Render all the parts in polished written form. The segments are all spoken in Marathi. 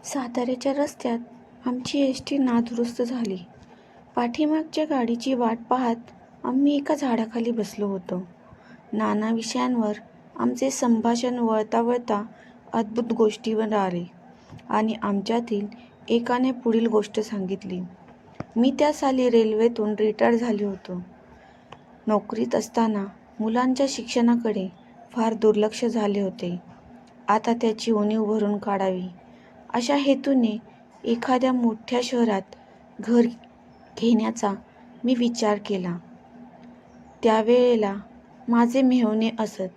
साताऱ्याच्या रस्त्यात आमची एसटी नादुरुस्त झाली. पाठीमागच्या गाडीची वाट पाहत आम्ही एका झाडाखाली बसलो होतो. नाना विषयांवर आमचे संभाषण वळता वळता अद्भुत गोष्टीवर आले आणि आमच्यातील एकाने पुढील गोष्ट सांगितली. मी त्या साली रेल्वेतून रिटायर झालो होतो. नोकरीत असताना मुलांच्या शिक्षणाकडे फार दुर्लक्ष झाले होते. आता त्याची उणीव भरून काढावी अशा हेतूने एखाद्या मोठ्या शहरात घर घेण्याचा मी विचार केला. त्यावेळेला माझे मेव्हणे असत.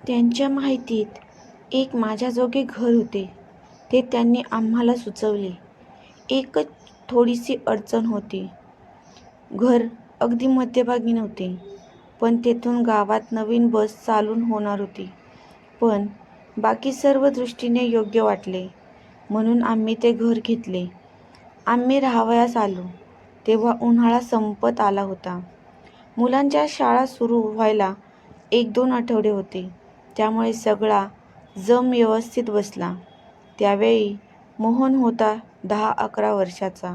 त्यांच्या माहितीत एक माझ्याजोगे घर होते. ते त्यांनी आम्हाला सुचवले. एकच थोडीशी अडचण होती. घर अगदी मध्यभागी नव्हते, पण तेथून गावात नवीन बस चालून होणार होती. पण बाकी सर्व दृष्टीने योग्य वाटले, म्हणून आम्ही ते घर घेतले. आम्ही राहावयास आलो तेव्हा उन्हाळा संपत आला होता. मुलांच्या शाळा सुरू व्हायला 1-2 आठवडे होते. त्यामुळे सगळा जम व्यवस्थित बसला. त्यावेळी मोहन होता 10-11 वर्षाचा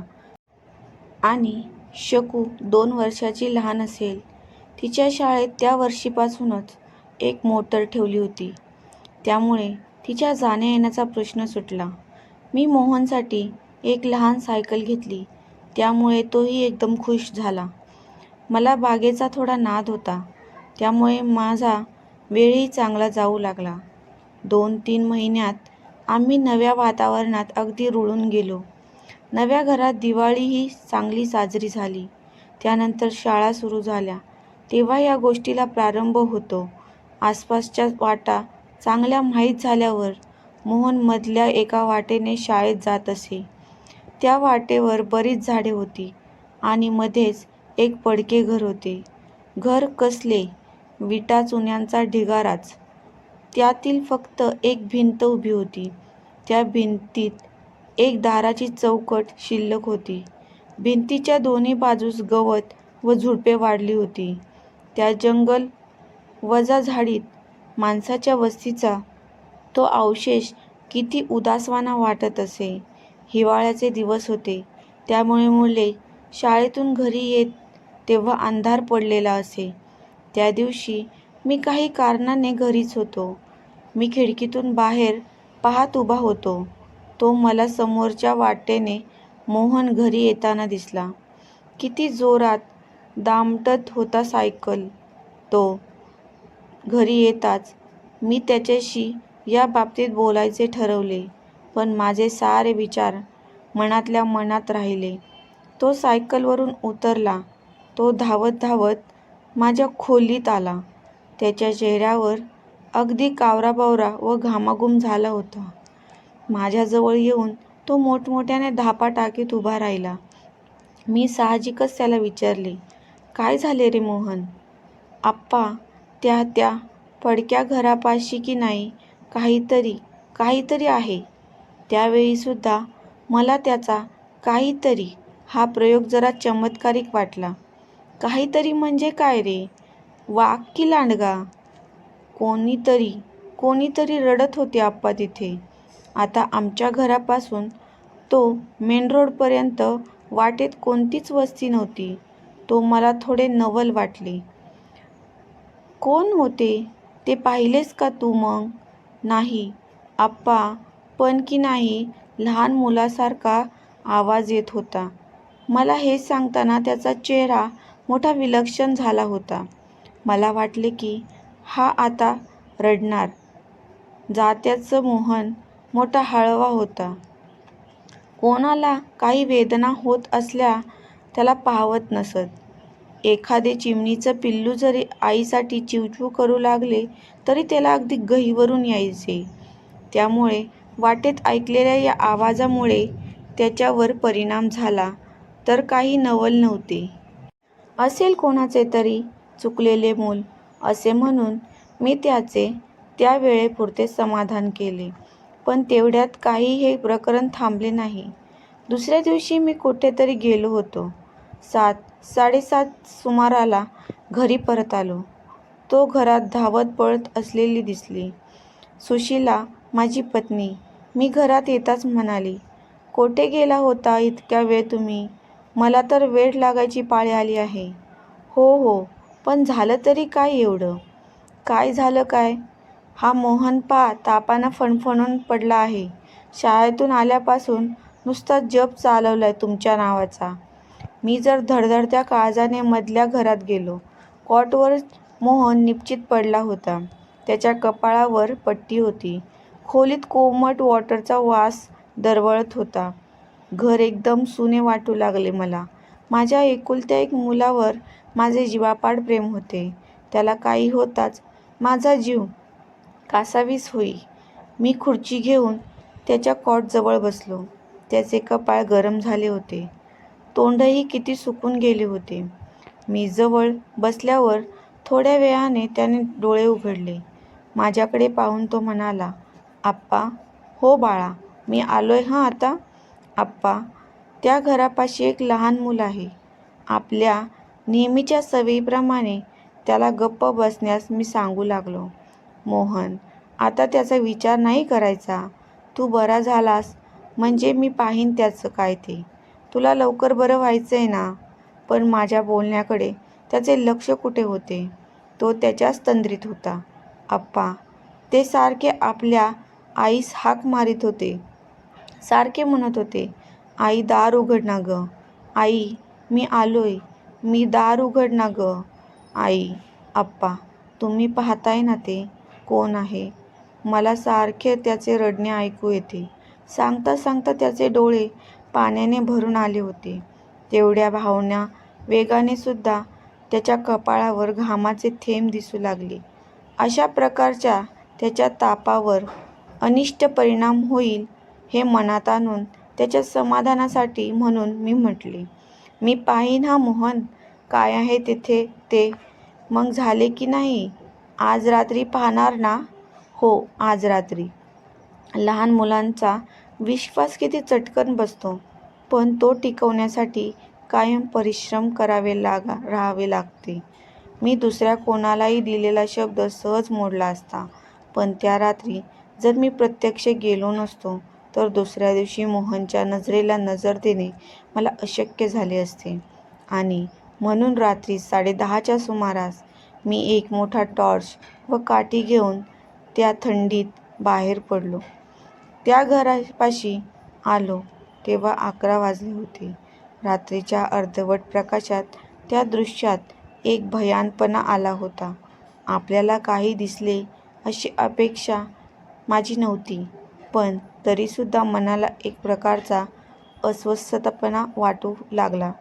आणि शकू 2 वर्षाची लहान असेल. तिच्या शाळेत त्या वर्षीपासूनच एक मोटर ठेवली होती. त्यामुळे तिच्या जाण्या येण्याचा प्रश्न सुटला. मी मोहनसाठी एक लहान सायकल घेतली. त्यामुळे तोही एकदम खुश झाला. मला बागेचा थोडा नाद होता. त्यामुळे माझा वेळही चांगला जाऊ लागला. 2-3 महिन्यात आम्ही नव्या वातावरणात अगदी रुळून गेलो. नव्या घरात दिवाळीही चांगली साजरी झाली. त्यानंतर शाळा सुरू झाल्या तेव्हा या गोष्टीला प्रारंभ होतो. आसपासच्या वाटा चांगल्या माहीत झाल्यावर मोहन मधल्या एका वाटेने शाळेत जात असे. त्या वाटेवर बरीच झाडे होती आणि मध्येच एक पडके घर होते. घर कसले, विटा चुन्यांचा ढिगाराच. त्यातील फक्त एक भिंत उभी होती. त्या भिंतीत एक दाराची चौकट शिल्लक होती. भिंतीच्या दोन्ही बाजूस गवत व झुडपे वाढली होती. त्या जंगल वजा झाडीत माणसाच्या वस्तीचा तो अवशेष किती उदासवाणा वाटत असे. हिवाळ्याचे दिवस होते, त्यामुळे मुले शाळेतून घरी येत तेव्हा अंधार पडलेला असे. त्या दिवशी मी काही कारणाने घरीच होतो. मी खिडकीतून बाहेर पाहत उभा होतो. तो मला समोरच्या वाटेने मोहन घरी येताना दिसला. किती जोरात दामटत होता सायकल तो. घरी येताच मी त्याच्याशी या बाबतीत बोलायचे ठरवले, पण माझे सारे विचार मनातल्या मनात राहिले. तो सायकलवरून उतरला. तो धावत धावत माझ्या खोलीत आला. त्याच्या चेहऱ्यावर अगदी कावराबावरा व घामाघूम झाला होता. माझ्याजवळ येऊन तो मोठमोठ्याने धापा टाकीत उभा राहिला. मी साहजिकच त्याला विचारले, "काय झाले रे मोहन?" "आप्पा, त्या पडक्या घरापाशी की नाही काहीतरी आहे." त्यावेळीसुद्धा मला त्याचा "काहीतरी" हा प्रयोग जरा चमत्कारिक वाटला. "काहीतरी म्हणजे काय रे? वाघ की लांडगा?" कोणीतरी रडत होते आप्पा तिथे." आता आमच्या घरापासून तो मेन रोडपर्यंत वाटेत कोणतीच वस्ती नव्हती. तो मला थोडे नवल वाटले. "कोण होते ते पाहिलेस का तू मग?" "नाही आप्पा, पण की नाही लहान मुलासारखा आवाज येत होता." मला हे सांगताना त्याचा चेहरा मोठा विलक्षण झाला होता. मला वाटले की हा आता रडणार. जात्याचा मोहन मोठा हळवा होता. कोणाला काही वेदना होत असल्या त्याला पाहवत नसत. एखादे चिमणीचं पिल्लू जरी आईसाठी चिवचिव करू लागले तरी त्याला अगदी गहिवरून यायचे. त्यामुळे वाटेत ऐकलेल्या या आवाजामुळे त्याच्यावर परिणाम झाला तर काही नवल नव्हते. असेल कोणाचे तरी चुकलेले मूल असे म्हणून मी त्याचे त्या वेळेपुरते समाधान केले. पण तेवढ्यात काही हे प्रकरण थांबले नाही. दुसऱ्या दिवशी मी कुठेतरी गेलो होतो. 7-7:30 सुमाराला घरी परत आलो. तो घरात धावत पळत असलेली दिसली. सुशीला माझी पत्नी मी घरात येताच म्हणाली, "कोठे गेला होता इतक्या वेळ तुम्ही? मला तर वेड लागायची पाळी आली आहे." "हो हो, पण झालं तरी काय एवढं?" "काय झालं काय? हा मोहन तापानं फणफणून पडला आहे. शाळेतून आल्यापासून नुसता जप चालवलाय तुमच्या नावाचा." मी जर धडधडत्या काळजाने मधल्या घरात गेलो. कॉटवर मोहन निपचित पडला होता. त्याच्या कपाळावर पट्टी होती. खोलीत कोमट वॉटरचा वास दरवळत होता. घर एकदम सुने वाटू लागले मला. माझ्या एकुलत्या एक मुलावर माझे जीवापाड प्रेम होते. त्याला काही होताच माझा जीव कासावीस होई. मी खुर्ची घेऊन त्याच्या कॉटजवळ बसलो. त्याचे कपाळ गरम झाले होते. तोंडही किती सुकून गेले होते. मी जवळ बसल्यावर थोड्या वेळाने त्याने डोळे उघडले. माझ्याकडे पाहून तो म्हणाला, "आप्पा." "हो बाळा, मी आलोय हं आता." "आप्पा." त्या घरापाशी एक लहान मूल आहे. आपल्या नेहमीच्या सवयीप्रमाणे त्याला गप्प बसण्यास मी सांगू लागलो. "मोहन, आता त्याचा विचार नाही करायचा. तू बरा झालास म्हणजे मी पाहीन त्याचं काय ते. तुला लवकर बरं व्हायचंय ना?" पण माझ्या बोलण्याकडे त्याचे लक्ष कुठे होते? तो त्याच्याच तंद्रीत होता. "आप्पा." ते सारखे आपल्या आईस हाक मारित होते. सारखे म्हणत होते, "आई, दार उघड ना गं. आई, मी आलोय. मी दार उघड ना गं. आई." "आप्पा, तुम्ही पाहताय ना ते कोण आहे?" मला सारखे त्याचे रडणे ऐकू येते. सांगता सांगता त्याचे डोळे पाण्याने भरून आले होते. तेवढ्या भावना वेगाने सुद्धा त्याच्या कपाळावर घामाचे थेंब दिसू लागले. अशा प्रकारच्या त्याच्या तापावर अनिष्ट परिणाम होईल हे मनात आणून त्याच्या समाधानासाठी म्हणून मी म्हटले, "मी पाहीन हा मोहन काय आहे तेथे ते." "मग झाले की नाही? आज रात्री पाहणार ना?" "हो, आज रात्री." लहान मुलांचा विश्वास किती चटकन बसतो, पण तो टिकवण्यासाठी कायम परिश्रम राहावे लागते. मी दुसऱ्या कोणालाही दिलेला शब्द सहज मोडला असता, पण त्या रात्री जर मी प्रत्यक्ष गेलो नसतो, तर दुसऱ्या दिवशी मोहनच्या नजरेला नजर देणे मला अशक्य झाले असते. आणि म्हणून रात्री 10:30च्या सुमारास मी एक मोठा टॉर्च व काठी घेऊन त्या थंडीत बाहेर पडलो. त्या घरापाशी आलो तेव्हा 11 वाजले होते. रात्रीच्या अर्धवट प्रकाशात त्या दृश्यात एक भयानपणा आला होता. आपल्याला काही दिसले अशी अपेक्षा माझी नव्हती, पण तरीसुद्धा मनाला एक प्रकारचा अस्वस्थपणा वाटू लागला.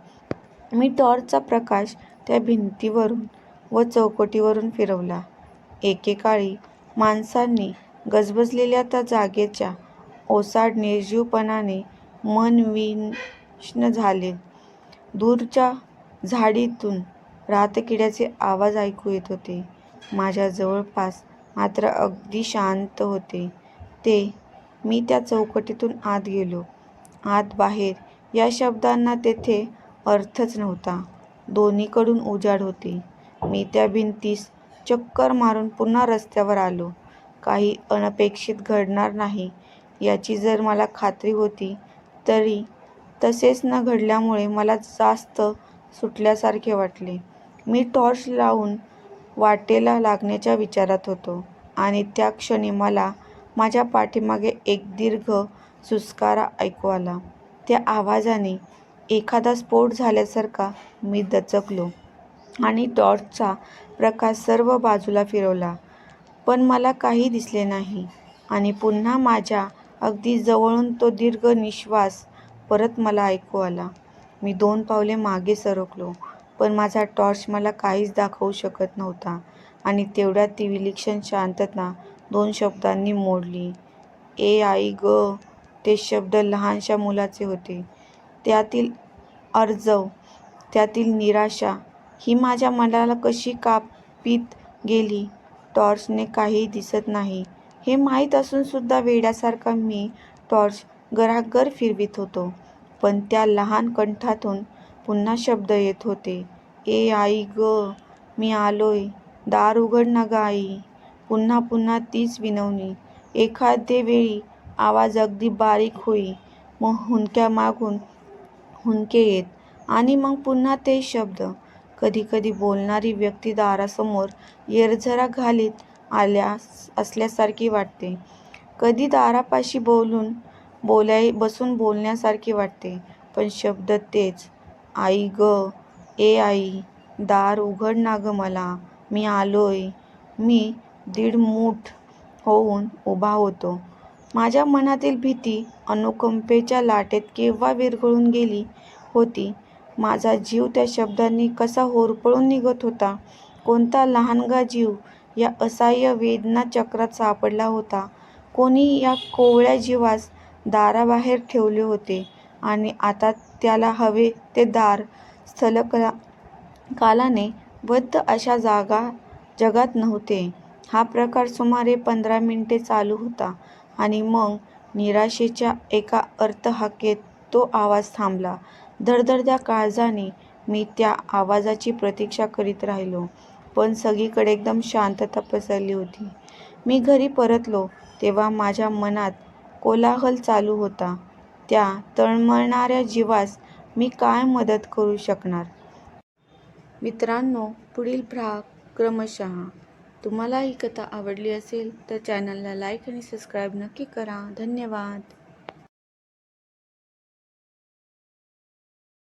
मी टॉर्चचा प्रकाश त्या भिंतीवरून व चौकटीवरून फिरवला. एकेकाळी माणसांनी गजबजलेल्या त्या जागेच्या ओसाड निर्जीवपणाने मन विषण्ण झाले. दूरच्या झाडीतून रातकिड्याचे आवाज ऐकू येत होते. माझ्या जवळपास मात्र अगदी शांत होते ते. मी त्या चौकटीतून आत गेलो. आत बाहेर या शब्दांना तेथे अर्थच नव्हता. दोन्हीकडून उजाड होते. मी त्या भिंतीस चक्कर मारून पुन्हा रस्त्यावर आलो. काही अनपेक्षित घडणार नाही याची जर मला खात्री होती, तरी तसेच न घडल्यामुळे मला जास्त सुटल्यासारखे वाटले. मी टॉर्च लावून वाटेला लागण्याच्या विचारात होतो आणि त्या क्षणी मला माझ्या पाठीमागे एक दीर्घ सुस्कारा ऐकू आला. त्या आवाजाने एखादा स्फोट झाल्यासारखा मी दचकलो आणि टॉर्चचा प्रकाश सर्व बाजूला फिरवला, पण मला काही दिसले नाही. आणि पुन्हा माझ्या अगदी जवळून तो दीर्घ निश्वास परत मला ऐकू आला. मी 2 पावले मागे सरकलो, पण माझा टॉर्च मला काहीच दाखवू शकत नव्हता. आणि तेवढ्यात ती विलक्षण शांतता 2 शब्दांनी मोडली. "ए आई गं." ते शब्द लहानशा मुलाचे होते. त्यातील आर्जव, त्यातील निराशा ही माझ्या मनाला कशी कापीत गेली. टॉर्चने काही दिसत नाही हे माहीत असून सुद्धा वेड्यासारखा मी टॉर्च गरागर फिरवीत होतो. पण त्या लहान कंठातून पुन्हा शब्द येत होते, "ए आई गं, मी आलोय. दार उघड ना गं आई." पुन्हा पुन्हा तीच विनवणी. एखादे वेळी आवाज अगदी बारीक होई, मग हुंदक्या मागून हुंदके येत आणि मग पुन्हा तेच शब्द. कधी कधी बोलणारी व्यक्ती दारासमोर येरझरा घालीत असल्यासारखी वाटते. कधी दारापाशी बसून बोलण्यासारखी वाटते. पण शब्द तेच. आई ग, ए आई, दार उघड ना ग मला, मी आलोय. मी दीडमूठ होऊन उभा होतो. माझ्या मनातील भीती अनुकंपेच्या लाटेत केव्हा विरघळून गेली होती. माझा जीव त्या शब्दांनी कसा होरपळून निघत होता. कोणता लहानगा जीव या असह्य वेदना चक्रात सापडला होता. कोणी या कोवळ्या जीवास दाराबाहेर ठेवले होते आणि आता त्याला हवे ते दार स्थलकालाने बद्ध अशा जगात नव्हते. हा प्रकार सुमारे 15 मिनिटे चालू होता आणि मग निराशेच्या एका अर्थहाकेत तो आवाज थांबला. धडधडत्या काळजाने मी त्या आवाजाची प्रतीक्षा करीत राहिलो. पण सगळीकडे एकदम शांतता पसरली होती. मी घरी परतलो तेव्हा माझ्या मनात कोलाहल चालू होता. त्या तळमळणाऱ्या जीवास मी काय मदत करू शकणार? मित्रांनो, पुढील भाग क्रमशः. तुम्हाला ही कथा आवडली असेल तर चॅनलला लाईक आणि सबस्क्राईब नक्की करा. धन्यवाद.